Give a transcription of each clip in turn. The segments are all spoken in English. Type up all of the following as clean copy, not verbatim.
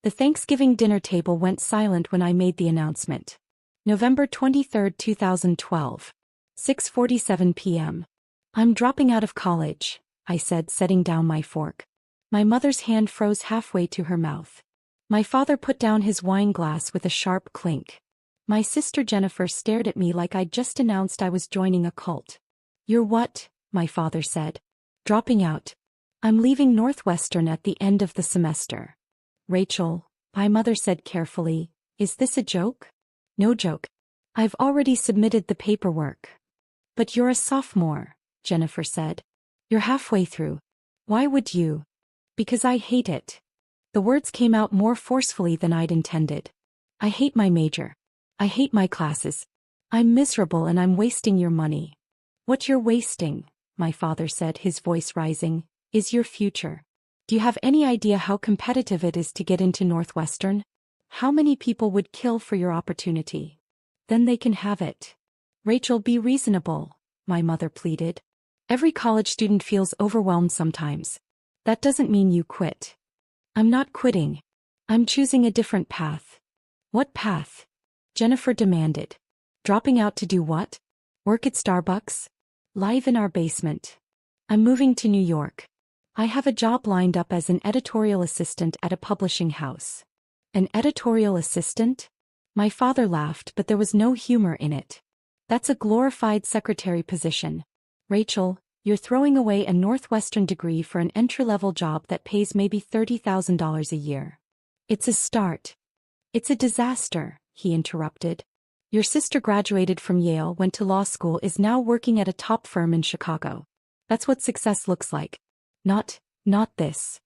The Thanksgiving dinner table went silent when I made the announcement. November 23, 2012. 6:47 p.m. I'm dropping out of college, I said, setting down my fork. My mother's hand froze halfway to her mouth. My father put down his wine glass with a sharp clink. My sister Jennifer stared at me like I'd just announced I was joining a cult. You're what? My father said. Dropping out. I'm leaving Northwestern at the end of the semester. Rachel, my mother said carefully, is this a joke? No joke. I've already submitted the paperwork. But you're a sophomore, Jennifer said. You're halfway through. Why would you? Because I hate it. The words came out more forcefully than I'd intended. I hate my major. I hate my classes. I'm miserable and I'm wasting your money. What you're wasting, my father said, his voice rising, is your future. Do you have any idea how competitive it is to get into Northwestern? How many people would kill for your opportunity? Then they can have it. Rachel, be reasonable, my mother pleaded. Every college student feels overwhelmed sometimes. That doesn't mean you quit. I'm not quitting. I'm choosing a different path. What path? Jennifer demanded. Dropping out to do what? Work at Starbucks? Live in our basement. I'm moving to New York. I have a job lined up as an editorial assistant at a publishing house. An editorial assistant? My father laughed, but there was no humor in it. That's a glorified secretary position. Rachel, you're throwing away a Northwestern degree for an entry-level job that pays maybe $30,000 a year. It's a start. It's a disaster, he interrupted. Your sister graduated from Yale, went to law school, is now working at a top firm in Chicago. That's what success looks like. Not this.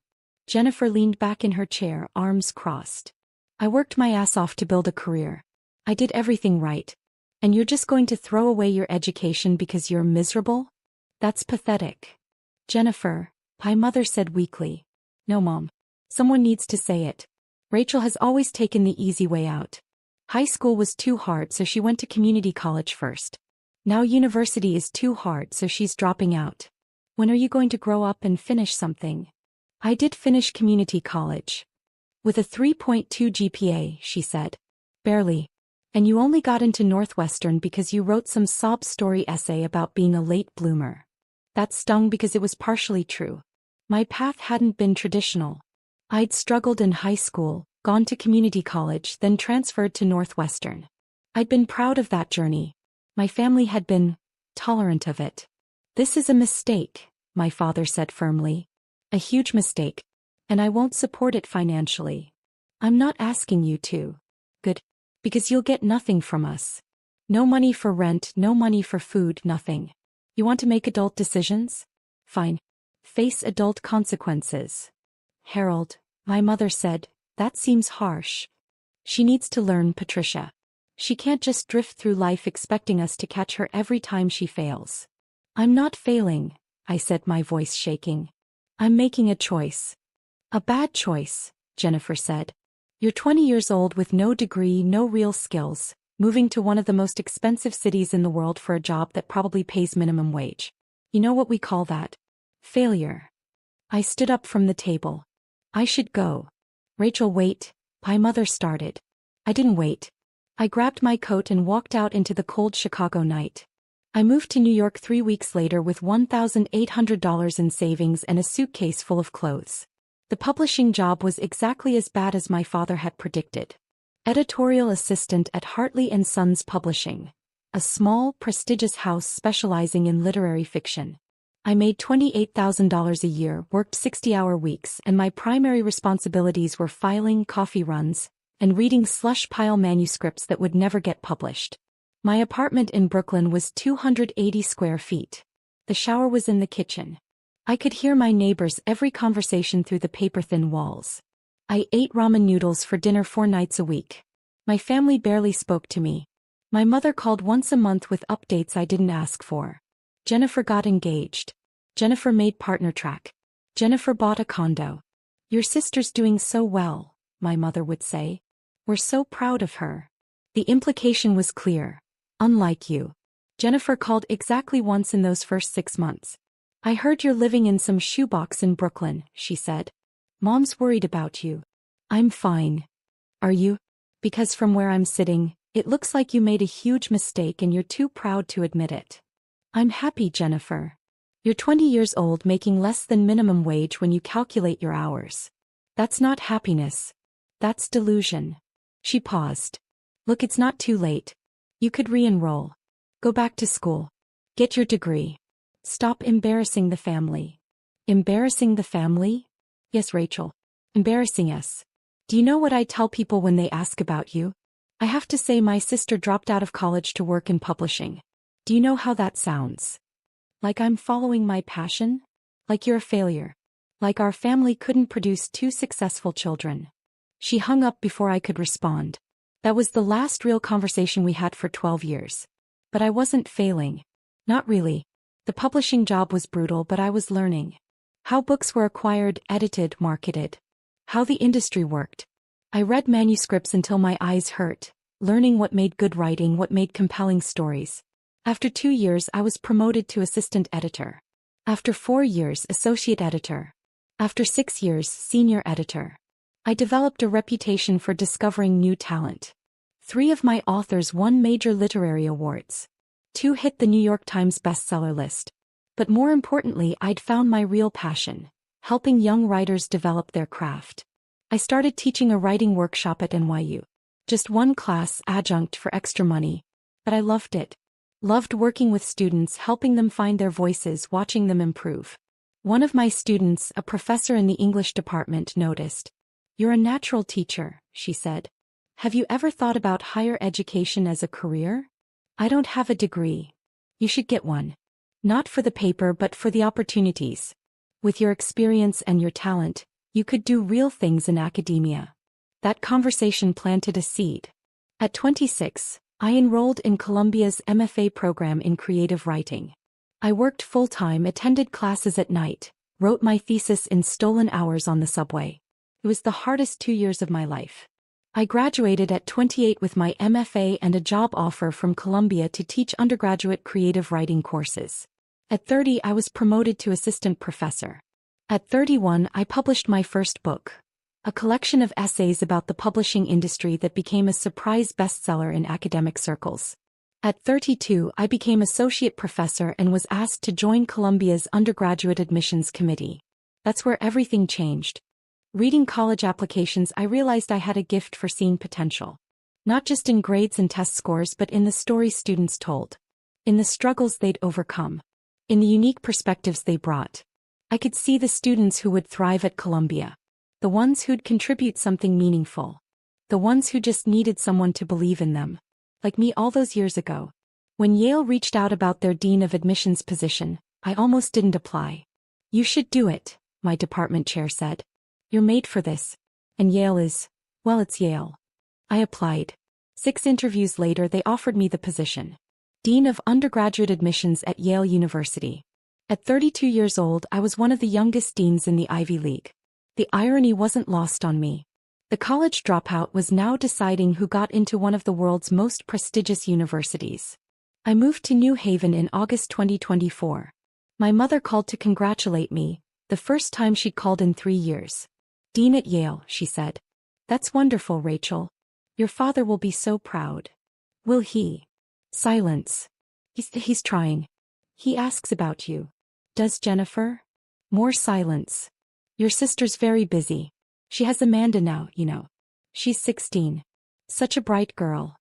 Jennifer leaned back in her chair, arms crossed. I worked my ass off to build a career. I did everything right. And you're just going to throw away your education because you're miserable? That's pathetic. Jennifer, my mother said weakly. No, Mom. Someone needs to say it. Rachel has always taken the easy way out. High school was too hard, so she went to community college first. Now university is too hard, so she's dropping out. When are you going to grow up and finish something? I did finish community college. With a 3.2 GPA, she said. Barely. And you only got into Northwestern because you wrote some sob story essay about being a late bloomer. That stung because it was partially true. My path hadn't been traditional. I'd struggled in high school, gone to community college, then transferred to Northwestern. I'd been proud of that journey. My family had been tolerant of it. This is a mistake, my father said firmly. A huge mistake. And I won't support it financially. I'm not asking you to. Good. Because you'll get nothing from us. No money for rent, no money for food, nothing. You want to make adult decisions? Fine. Face adult consequences. Harold, my mother said, that seems harsh. She needs to learn, Patricia. She can't just drift through life expecting us to catch her every time she fails. I'm not failing, I said, my voice shaking. I'm making a choice. A bad choice, Jennifer said. You're 20 years old with no degree, no real skills, moving to one of the most expensive cities in the world for a job that probably pays minimum wage. You know what we call that? Failure. I stood up from the table. I should go. Rachel, wait, my mother started. I didn't wait. I grabbed my coat and walked out into the cold Chicago night. I moved to New York 3 weeks later with $1,800 in savings and a suitcase full of clothes. The publishing job was exactly as bad as my father had predicted. Editorial assistant at Hartley & Sons Publishing, a small, prestigious house specializing in literary fiction. I made $28,000 a year, worked 60-hour weeks, and my primary responsibilities were filing coffee runs and reading slush pile manuscripts that would never get published. My apartment in Brooklyn was 280 square feet. The shower was in the kitchen. I could hear my neighbors' every conversation through the paper-thin walls. I ate ramen noodles for dinner 4 nights a week. My family barely spoke to me. My mother called once a month with updates I didn't ask for. Jennifer got engaged. Jennifer made partner track. Jennifer bought a condo. Your sister's doing so well, my mother would say. We're so proud of her. The implication was clear. Unlike you. Jennifer called exactly once in those first 6 months. I heard you're living in some shoebox in Brooklyn, she said. Mom's worried about you. I'm fine. Are you? Because from where I'm sitting, it looks like you made a huge mistake and you're too proud to admit it. I'm happy, Jennifer. You're 20 years old making less than minimum wage when you calculate your hours. That's not happiness. That's delusion. She paused. Look, it's not too late. You could re-enroll. Go back to school. Get your degree. Stop embarrassing the family. Embarrassing the family? Yes, Rachel. Embarrassing us. Do you know what I tell people when they ask about you? I have to say my sister dropped out of college to work in publishing. Do you know how that sounds? Like I'm following my passion? Like you're a failure. Like our family couldn't produce 2 successful children. She hung up before I could respond. That was the last real conversation we had for 12 years. But I wasn't failing. Not really. The publishing job was brutal, but I was learning. How books were acquired, edited, marketed. How the industry worked. I read manuscripts until my eyes hurt, learning what made good writing, what made compelling stories. After 2 years, I was promoted to assistant editor. After 4 years, associate editor. After 6 years, senior editor. I developed a reputation for discovering new talent. 3 of my authors won major literary awards. 2 hit the New York Times bestseller list. But more importantly, I'd found my real passion, helping young writers develop their craft. I started teaching a writing workshop at NYU. Just 1 class, adjunct for extra money. But I loved it. Loved working with students, helping them find their voices, watching them improve. One of my students, a professor in the English department, noticed. You're a natural teacher, she said. Have you ever thought about higher education as a career? I don't have a degree. You should get one. Not for the paper but for the opportunities. With your experience and your talent, you could do real things in academia. That conversation planted a seed. At 26, I enrolled in Columbia's MFA program in creative writing. I worked full-time, attended classes at night, wrote my thesis in stolen hours on the subway. It was the hardest 2 years of my life. I graduated at 28 with my MFA and a job offer from Columbia to teach undergraduate creative writing courses. At 30, I was promoted to assistant professor. At 31, I published my first book, a collection of essays about the publishing industry that became a surprise bestseller in academic circles. At 32, I became associate professor and was asked to join Columbia's undergraduate admissions committee. That's where everything changed. Reading college applications, I realized I had a gift for seeing potential. Not just in grades and test scores, but in the stories students told. In the struggles they'd overcome. In the unique perspectives they brought. I could see the students who would thrive at Columbia. The ones who'd contribute something meaningful. The ones who just needed someone to believe in them. Like me all those years ago. When Yale reached out about their dean of admissions position, I almost didn't apply. You should do it, my department chair said. You're made for this. And Yale is, well, it's Yale. I applied. 6 interviews later, they offered me the position. Dean of undergraduate admissions at Yale University. At 32 years old, I was one of the youngest deans in the Ivy League. The irony wasn't lost on me. The college dropout was now deciding who got into one of the world's most prestigious universities. I moved to New Haven in August 2024. My mother called to congratulate me, the first time she'd called in 3 years. Dean at Yale, she said. That's wonderful, Rachel. Your father will be so proud. Will he? Silence. He's trying. He asks about you. Does Jennifer? More silence. Your sister's very busy. She has Amanda now, you know. She's 16. Such a bright girl.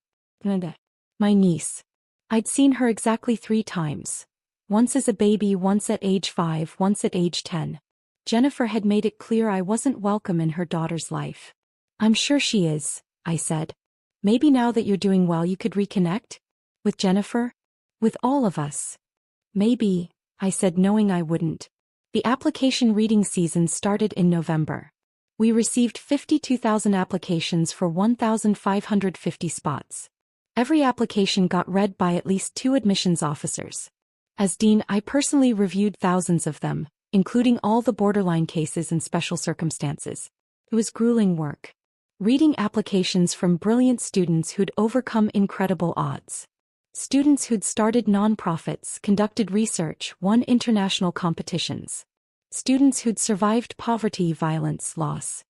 My niece. I'd seen her exactly 3 times. Once as a baby, once at age 5, once at age 10. Jennifer had made it clear I wasn't welcome in her daughter's life. I'm sure she is, I said. Maybe now that you're doing well you could reconnect? With Jennifer? With all of us. Maybe, I said, knowing I wouldn't. The application reading season started in November. We received 52,000 applications for 1,550 spots. Every application got read by at least 2 admissions officers. As dean, I personally reviewed thousands of them, including all the borderline cases and special circumstances. It was grueling work. Reading applications from brilliant students who'd overcome incredible odds. Students who'd started nonprofits, conducted research, won international competitions. Students who'd survived poverty, violence, loss.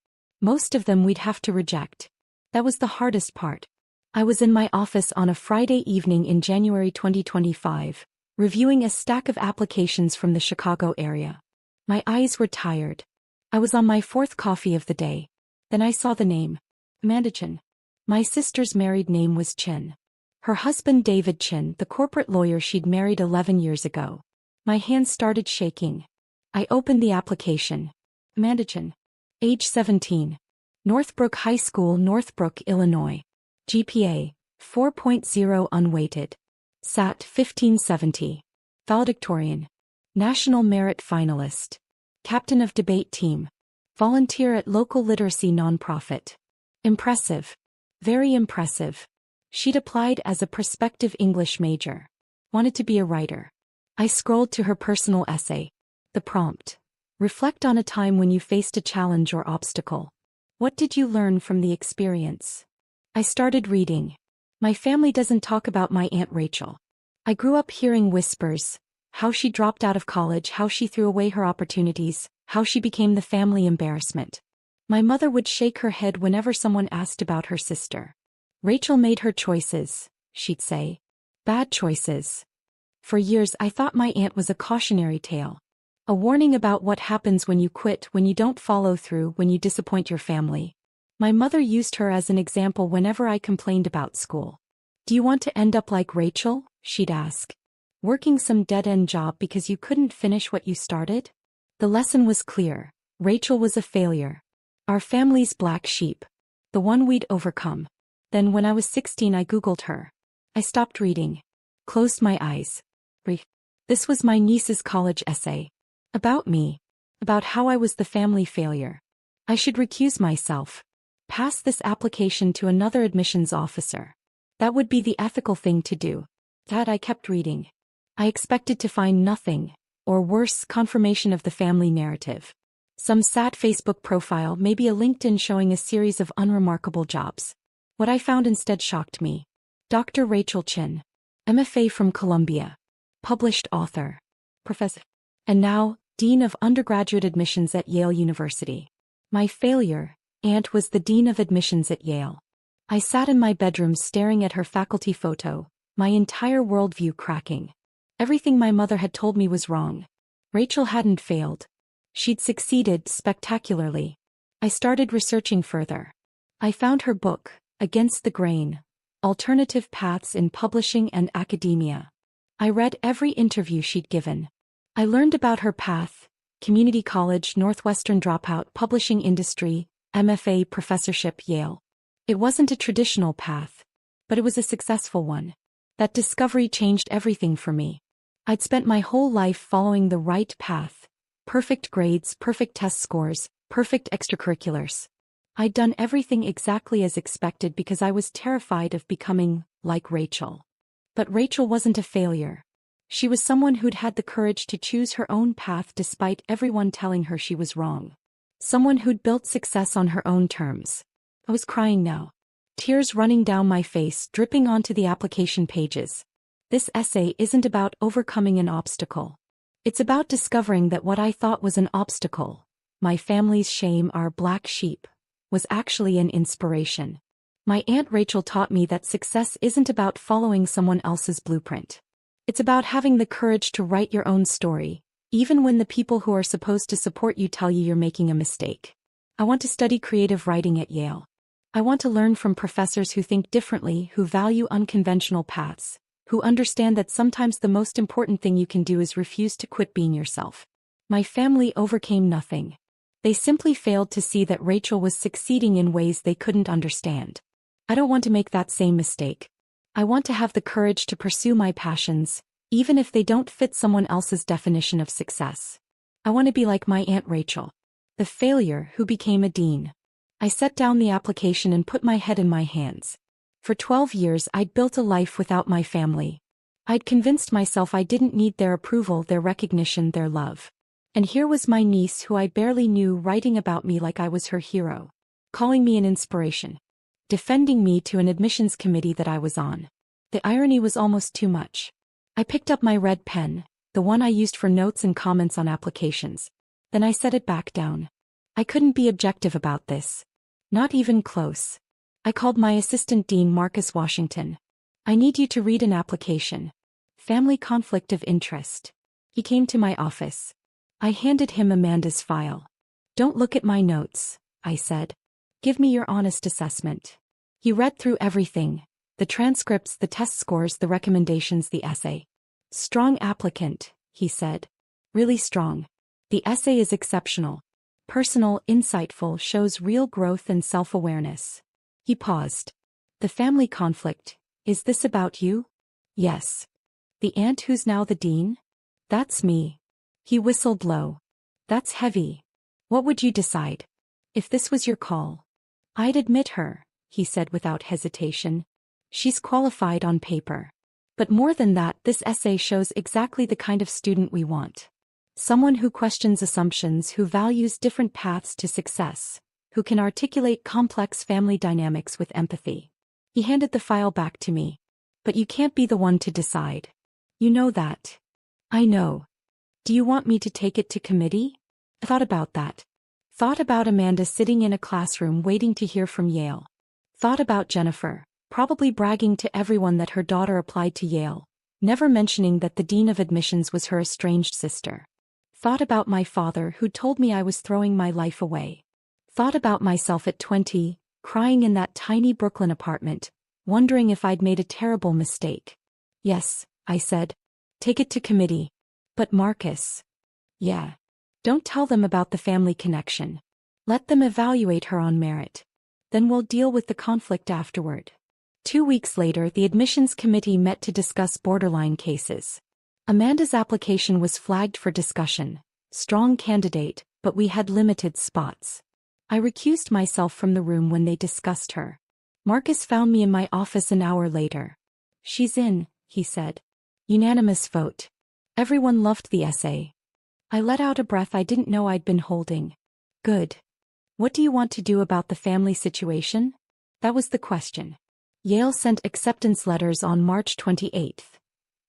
Most of them we'd have to reject. That was the hardest part. I was in my office on a Friday evening in January 2025, reviewing a stack of applications from the Chicago area. My eyes were tired. I was on my fourth coffee of the day. Then I saw the name. Amanda Chin. My sister's married name was Chin. Her husband David Chin, the corporate lawyer she'd married 11 years ago. My hands started shaking. I opened the application. Amanda Chin. Age 17. Northbrook High School, Northbrook, Illinois. GPA, 4.0 unweighted. SAT 1570. Valedictorian. National Merit Finalist. Captain of debate team. Volunteer at local literacy nonprofit. Impressive. Very impressive. She'd applied as a prospective English major. Wanted to be a writer. I scrolled to her personal essay. The prompt. Reflect on a time when you faced a challenge or obstacle. What did you learn from the experience? I started reading. My family doesn't talk about my Aunt Rachel. I grew up hearing whispers. How she dropped out of college, how she threw away her opportunities, how she became the family embarrassment. My mother would shake her head whenever someone asked about her sister. Rachel made her choices, she'd say. Bad choices. For years I thought my aunt was a cautionary tale. A warning about what happens when you quit, when you don't follow through, when you disappoint your family. My mother used her as an example whenever I complained about school. Do you want to end up like Rachel? She'd ask. Working some dead-end job because you couldn't finish what you started? The lesson was clear. Rachel was a failure. Our family's black sheep. The one we'd overcome. Then when I was 16 I Googled her. I stopped reading. Closed my eyes. This was my niece's college essay. About me. About how I was the family failure. I should recuse myself. Pass this application to another admissions officer. That would be the ethical thing to do. That I kept reading. I expected to find nothing, or worse, confirmation of the family narrative. Some sad Facebook profile, maybe a LinkedIn showing a series of unremarkable jobs. What I found instead shocked me. Dr. Rachel Chin. MFA from Columbia. Published author. Professor. And now, Dean of Undergraduate Admissions at Yale University. My failure, Aunt was the Dean of Admissions at Yale. I sat in my bedroom staring at her faculty photo, my entire worldview cracking. Everything my mother had told me was wrong. Rachel hadn't failed. She'd succeeded spectacularly. I started researching further. I found her book, Against the Grain, Alternative Paths in Publishing and Academia. I read every interview she'd given. I learned about her path: community college, Northwestern dropout, publishing industry, MFA professorship, Yale. It wasn't a traditional path, but it was a successful one. That discovery changed everything for me. I'd spent my whole life following the right path. Perfect grades, perfect test scores, perfect extracurriculars. I'd done everything exactly as expected because I was terrified of becoming like Rachel. But Rachel wasn't a failure. She was someone who'd had the courage to choose her own path despite everyone telling her she was wrong. Someone who'd built success on her own terms. I was crying now. Tears running down my face, dripping onto the application pages. This essay isn't about overcoming an obstacle. It's about discovering that what I thought was an obstacle, my family's shame, our black sheep, was actually an inspiration. My Aunt Rachel taught me that success isn't about following someone else's blueprint. It's about having the courage to write your own story, even when the people who are supposed to support you tell you you're making a mistake. I want to study creative writing at Yale. I want to learn from professors who think differently, who value unconventional paths, who understand that sometimes the most important thing you can do is refuse to quit being yourself. My family overcame nothing. They simply failed to see that Rachel was succeeding in ways they couldn't understand. I don't want to make that same mistake. I want to have the courage to pursue my passions, even if they don't fit someone else's definition of success. I want to be like my Aunt Rachel, the failure who became a dean. I set down the application and put my head in my hands. For 12 years I'd built a life without my family. I'd convinced myself I didn't need their approval, their recognition, their love. And here was my niece who I barely knew writing about me like I was her hero, calling me an inspiration, defending me to an admissions committee that I was on. The irony was almost too much. I picked up my red pen, the one I used for notes and comments on applications. Then I set it back down. I couldn't be objective about this. Not even close. I called my assistant dean Marcus Washington. I need you to read an application. Family conflict of interest. He came to my office. I handed him Amanda's file. Don't look at my notes, I said. Give me your honest assessment. He read through everything. The transcripts, the test scores, the recommendations, the essay. Strong applicant, he said. Really strong. The essay is exceptional. Personal, insightful, shows real growth and self-awareness. He paused. The family conflict, is this about you? Yes. The aunt who's now the dean? That's me. He whistled low. That's heavy. What would you decide? If this was your call? I'd admit her, he said without hesitation. She's qualified on paper. But more than that, this essay shows exactly the kind of student we want. Someone who questions assumptions, who values different paths to success, who can articulate complex family dynamics with empathy. He handed the file back to me. But you can't be the one to decide. You know that. I know. Do you want me to take it to committee? I thought about that. Thought about Amanda sitting in a classroom waiting to hear from Yale. Thought about Jennifer, probably bragging to everyone that her daughter applied to Yale, never mentioning that the dean of admissions was her estranged sister. Thought about my father who told me I was throwing my life away. Thought about myself at 20, crying in that tiny Brooklyn apartment, wondering if I'd made a terrible mistake. Yes, I said. Take it to committee. But Marcus. Yeah. Don't tell them about the family connection. Let them evaluate her on merit. Then we'll deal with the conflict afterward. 2 weeks later, the admissions committee met to discuss borderline cases. Amanda's application was flagged for discussion. Strong candidate, but we had limited spots. I recused myself from the room when they discussed her. Marcus found me in my office an hour later. She's in, he said. Unanimous vote. Everyone loved the essay. I let out a breath I didn't know I'd been holding. Good. What do you want to do about the family situation? That was the question. Yale sent acceptance letters on March 28th.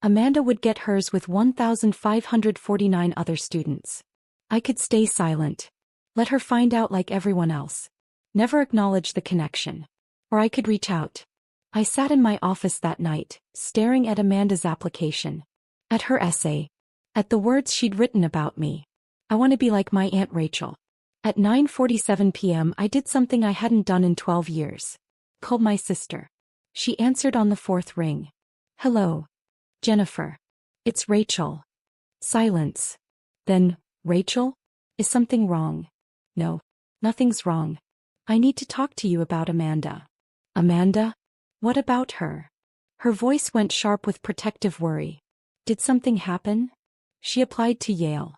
Amanda would get hers with 1,549 other students. I could stay silent. Let her find out like everyone else. Never acknowledge the connection. Or I could reach out. I sat in my office that night, staring at Amanda's application. At her essay. At the words she'd written about me. I want to be like my Aunt Rachel. At 9:47 p.m. I did something I hadn't done in 12 years. Called my sister. She answered on the fourth ring. Hello. Jennifer. It's Rachel. Silence. Then, Rachel? Is something wrong? No. Nothing's wrong. I need to talk to you about Amanda. Amanda? What about her? Her voice went sharp with protective worry. Did something happen? She applied to Yale.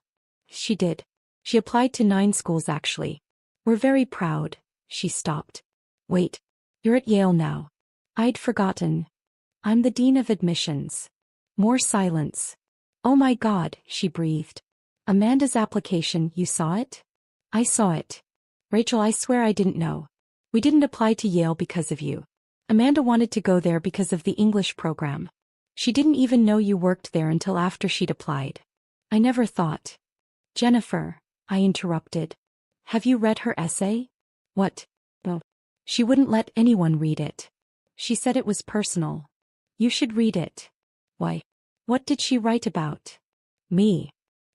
She did. She applied to 9 schools actually. We're very proud. She stopped. Wait. You're at Yale now. I'd forgotten. I'm the dean of admissions. More silence. Oh my God, she breathed. Amanda's application, you saw it? I saw it. Rachel, I swear I didn't know. We didn't apply to Yale because of you. Amanda wanted to go there because of the English program. She didn't even know you worked there until after she'd applied. I never thought. Jennifer, I interrupted. Have you read her essay? What? No. She wouldn't let anyone read it. She said it was personal. You should read it. Why? What did she write about? Me.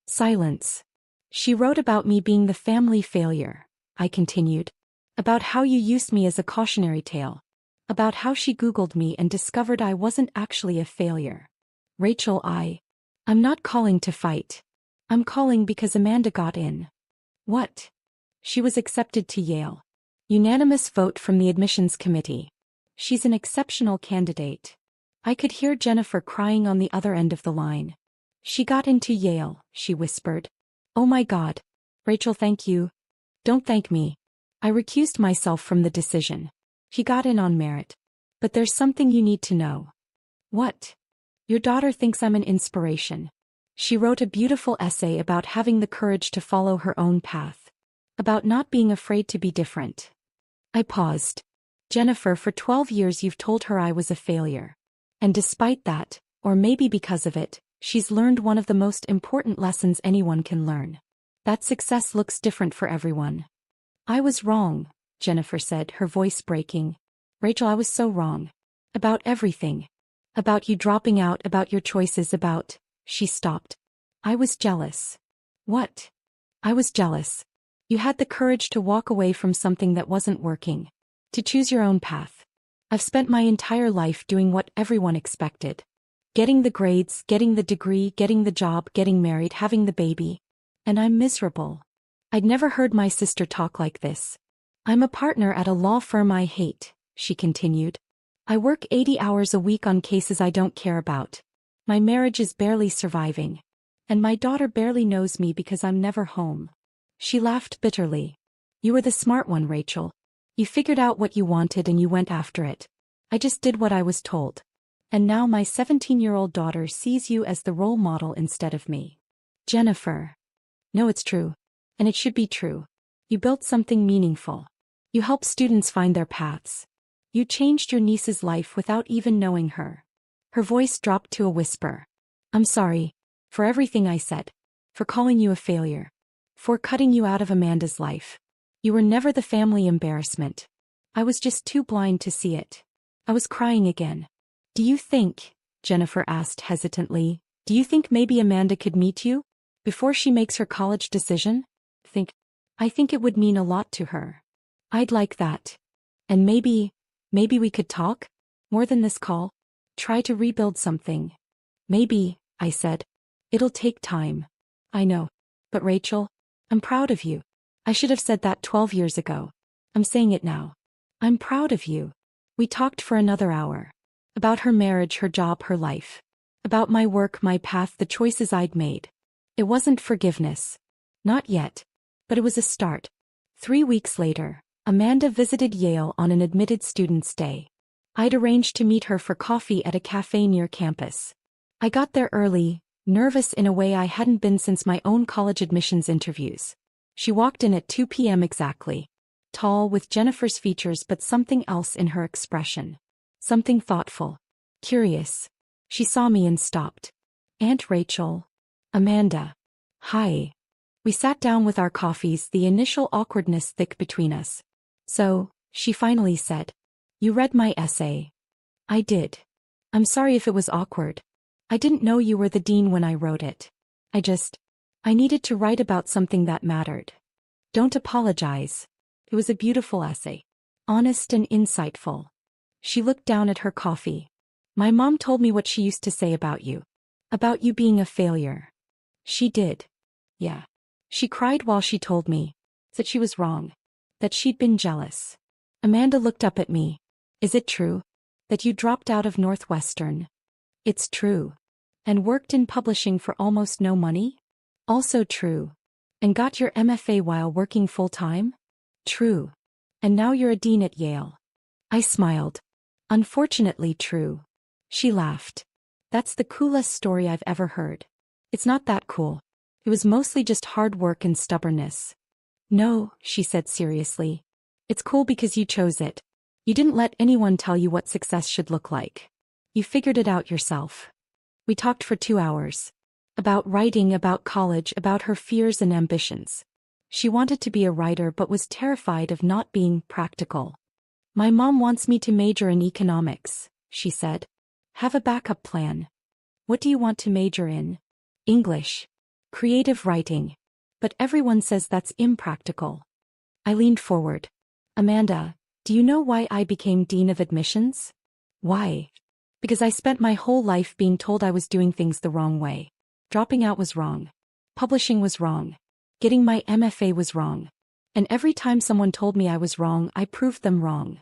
Silence. She wrote about me being the family failure, I continued. About how you used me as a cautionary tale. About how she Googled me and discovered I wasn't actually a failure. Rachel, I'm not calling to fight. I'm calling because Amanda got in. What? She was accepted to Yale. Unanimous vote from the admissions committee. She's an exceptional candidate. I could hear Jennifer crying on the other end of the line. She got into Yale, she whispered. Oh my God. Rachel, thank you. Don't thank me. I recused myself from the decision. She got in on merit. But there's something you need to know. What? Your daughter thinks I'm an inspiration. She wrote a beautiful essay about having the courage to follow her own path. About not being afraid to be different. I paused. Jennifer, for 12 years you've told her I was a failure. And despite that, or maybe because of it, she's learned one of the most important lessons anyone can learn. That success looks different for everyone. I was wrong, Jennifer said, her voice breaking. Rachel, I was so wrong. About everything. About you dropping out, about your choices, about... She stopped. I was jealous. What? I was jealous. You had the courage to walk away from something that wasn't working. To choose your own path. I've spent my entire life doing what everyone expected. Getting the grades, getting the degree, getting the job, getting married, having the baby. And I'm miserable. I'd never heard my sister talk like this. I'm a partner at a law firm I hate, she continued. I work 80 hours a week on cases I don't care about. My marriage is barely surviving. And my daughter barely knows me because I'm never home. She laughed bitterly. You were the smart one, Rachel. You figured out what you wanted and you went after it. I just did what I was told. And now my 17-year-old daughter sees you as the role model instead of me. Jennifer. No, it's true. And it should be true. You built something meaningful. You helped students find their paths. You changed your niece's life without even knowing her. Her voice dropped to a whisper. I'm sorry. For everything I said. For calling you a failure. For cutting you out of Amanda's life. You were never the family embarrassment. I was just too blind to see it. I was crying again. Do you think, Jennifer asked hesitantly, do you think maybe Amanda could meet you? Before she makes her college decision? I think it would mean a lot to her. I'd like that. And maybe we could talk? More than this call? Try to rebuild something. Maybe, I said. It'll take time. I know. But Rachel, I'm proud of you. I should have said that 12 years ago. I'm saying it now. I'm proud of you. We talked for another hour. About her marriage, her job, her life. About my work, my path, the choices I'd made. It wasn't forgiveness. Not yet. But it was a start. 3 weeks later, Amanda visited Yale on an admitted student's day. I'd arranged to meet her for coffee at a cafe near campus. I got there early, nervous in a way I hadn't been since my own college admissions interviews. She walked in at 2 p.m. exactly. Tall, with Jennifer's features but something else in her expression. Something thoughtful. Curious. She saw me and stopped. Aunt Rachel. Amanda. Hi. We sat down with our coffees, the initial awkwardness thick between us. So, she finally said. You read my essay. I did. I'm sorry if it was awkward. I didn't know you were the dean when I wrote it. I needed to write about something that mattered. Don't apologize. It was a beautiful essay. Honest and insightful. She looked down at her coffee. My mom told me what she used to say about you. About you being a failure. She did. Yeah. She cried while she told me. That she was wrong. That she'd been jealous. Amanda looked up at me. Is it true? That you dropped out of Northwestern? It's true. And worked in publishing for almost no money? Also true. And got your MFA while working full-time? True. And now you're a dean at Yale. I smiled. Unfortunately true. She laughed. That's the coolest story I've ever heard. It's not that cool. It was mostly just hard work and stubbornness. No, she said seriously. It's cool because you chose it. You didn't let anyone tell you what success should look like. You figured it out yourself. We talked for 2 hours. About writing, about college, about her fears and ambitions. She wanted to be a writer but was terrified of not being practical. My mom wants me to major in economics, she said. Have a backup plan. What do you want to major in? English. Creative writing. But everyone says that's impractical. I leaned forward. Amanda, do you know why I became dean of admissions? Why? Because I spent my whole life being told I was doing things the wrong way. Dropping out was wrong. Publishing was wrong. Getting my MFA was wrong. And every time someone told me I was wrong, I proved them wrong.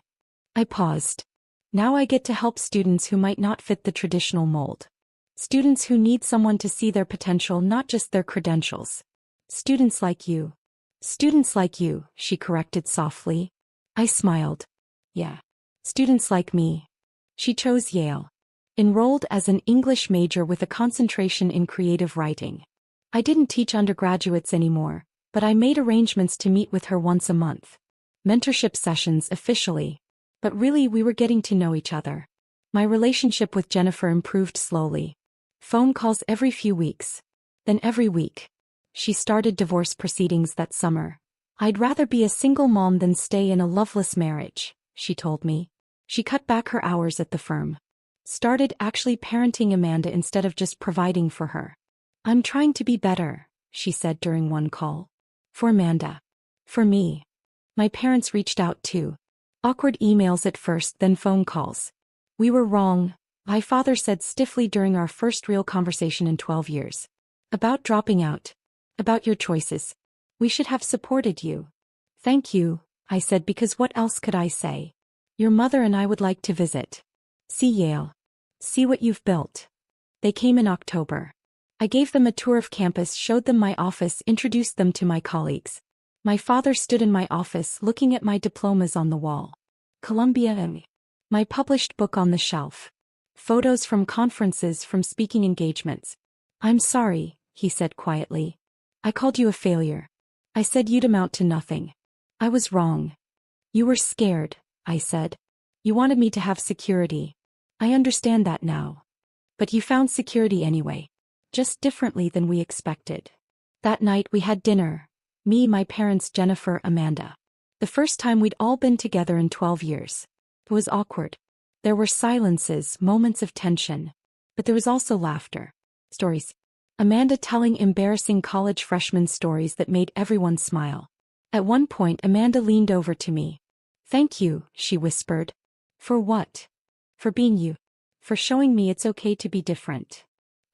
I paused. Now I get to help students who might not fit the traditional mold. Students who need someone to see their potential, not just their credentials. Students like you. Students like you, she corrected softly. I smiled. Yeah. Students like me. She chose Yale. Enrolled as an English major with a concentration in creative writing. I didn't teach undergraduates anymore, but I made arrangements to meet with her once a month. Mentorship sessions officially. But really we were getting to know each other. My relationship with Jennifer improved slowly. Phone calls every few weeks. Then every week. She started divorce proceedings that summer. I'd rather be a single mom than stay in a loveless marriage, she told me. She cut back her hours at the firm. Started actually parenting Amanda instead of just providing for her. I'm trying to be better, she said during one call. For Amanda. For me. My parents reached out too. Awkward emails at first, then phone calls. We were wrong, my father said stiffly during our first real conversation in 12 years. About dropping out. About your choices. We should have supported you. Thank you, I said, because what else could I say? Your mother and I would like to visit. See Yale. See what you've built. They came in October. I gave them a tour of campus, showed them my office, introduced them to my colleagues. My father stood in my office looking at my diplomas on the wall. Columbia and my published book on the shelf. Photos from conferences, from speaking engagements. I'm sorry, he said quietly. I called you a failure. I said you'd amount to nothing. I was wrong. You were scared, I said. You wanted me to have security. I understand that now. But you found security anyway. Just differently than we expected. That night we had dinner. Me, my parents, Jennifer, Amanda. The first time we'd all been together in 12 years. It was awkward. There were silences, moments of tension. But there was also laughter. Stories. Amanda telling embarrassing college freshman stories that made everyone smile. At one point Amanda leaned over to me. Thank you, she whispered. For what? For being you. For showing me it's okay to be different.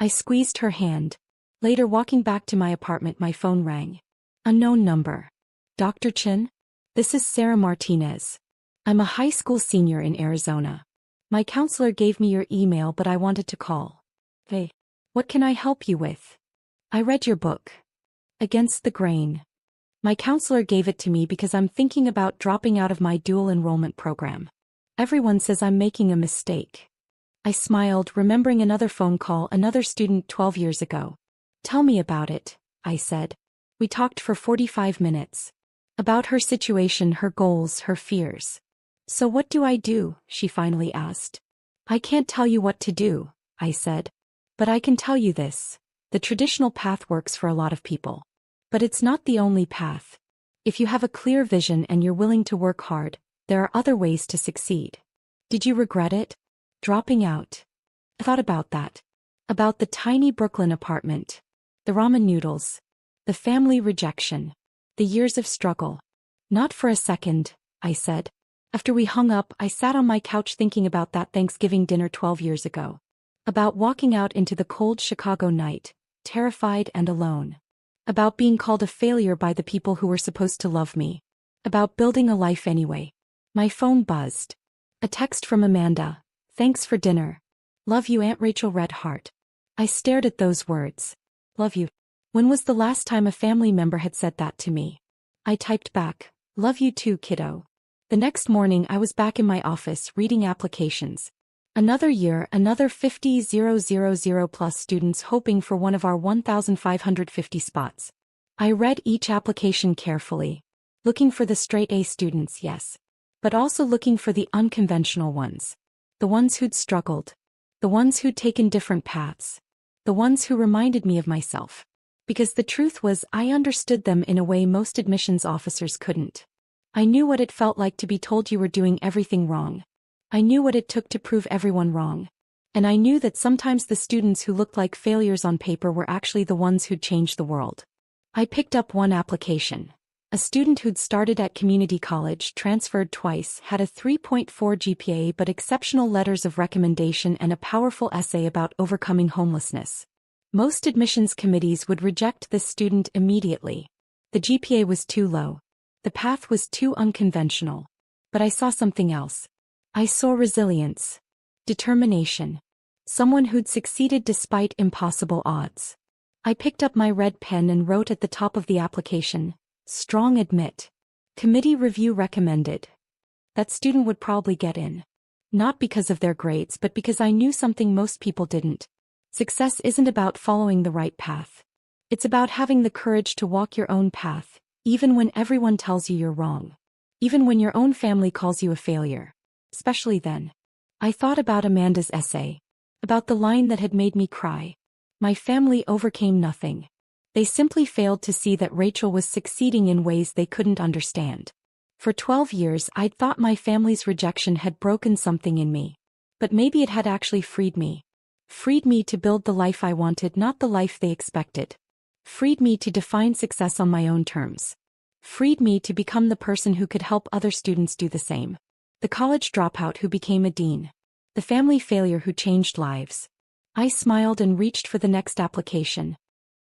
I squeezed her hand. Later, walking back to my apartment, my phone rang. Unknown number. Dr. Chin? This is Sarah Martinez. I'm a high school senior in Arizona. My counselor gave me your email, but I wanted to call. Hey. What can I help you with? I read your book. Against the Grain. My counselor gave it to me because I'm thinking about dropping out of my dual enrollment program. Everyone says I'm making a mistake. I smiled, remembering another phone call, another student 12 years ago. Tell me about it, I said. We talked for 45 minutes. About her situation, her goals, her fears. So what do I do? She finally asked. I can't tell you what to do, I said. But I can tell you this. The traditional path works for a lot of people. But it's not the only path. If you have a clear vision and you're willing to work hard, there are other ways to succeed. Did you regret it? Dropping out? I thought about that. About the tiny Brooklyn apartment. The ramen noodles. The family rejection. The years of struggle. Not for a second, I said. After we hung up, I sat on my couch thinking about that Thanksgiving dinner 12 years ago. About walking out into the cold Chicago night, terrified and alone. About being called a failure by the people who were supposed to love me. About building a life anyway. My phone buzzed. A text from Amanda. Thanks for dinner. Love you, Aunt Rachel, Red Heart. I stared at those words. Love you. When was the last time a family member had said that to me? I typed back. Love you too, kiddo. The next morning I was back in my office reading applications. Another year, another 50,000 plus students hoping for one of our 1,550 spots. I read each application carefully. Looking for the straight A students, yes. But also looking for the unconventional ones. The ones who'd struggled. The ones who'd taken different paths. The ones who reminded me of myself. Because the truth was, I understood them in a way most admissions officers couldn't. I knew what it felt like to be told you were doing everything wrong. I knew what it took to prove everyone wrong. And I knew that sometimes the students who looked like failures on paper were actually the ones who'd changed the world. I picked up one application. A student who'd started at community college, transferred twice, had a 3.4 GPA but exceptional letters of recommendation and a powerful essay about overcoming homelessness. Most admissions committees would reject this student immediately. The GPA was too low. The path was too unconventional. But I saw something else. I saw resilience. Determination. Someone who'd succeeded despite impossible odds. I picked up my red pen and wrote at the top of the application, strong admit. Committee review recommended. That student would probably get in. Not because of their grades, but because I knew something most people didn't. Success isn't about following the right path. It's about having the courage to walk your own path, even when everyone tells you you're wrong. Even when your own family calls you a failure. Especially then. I thought about Amanda's essay. About the line that had made me cry. My family overcame nothing. They simply failed to see that Rachel was succeeding in ways they couldn't understand. For 12 years I'd thought my family's rejection had broken something in me. But maybe it had actually freed me. Freed me to build the life I wanted, not the life they expected. Freed me to define success on my own terms. Freed me to become the person who could help other students do the same. The college dropout who became a dean. The family failure who changed lives. I smiled and reached for the next application.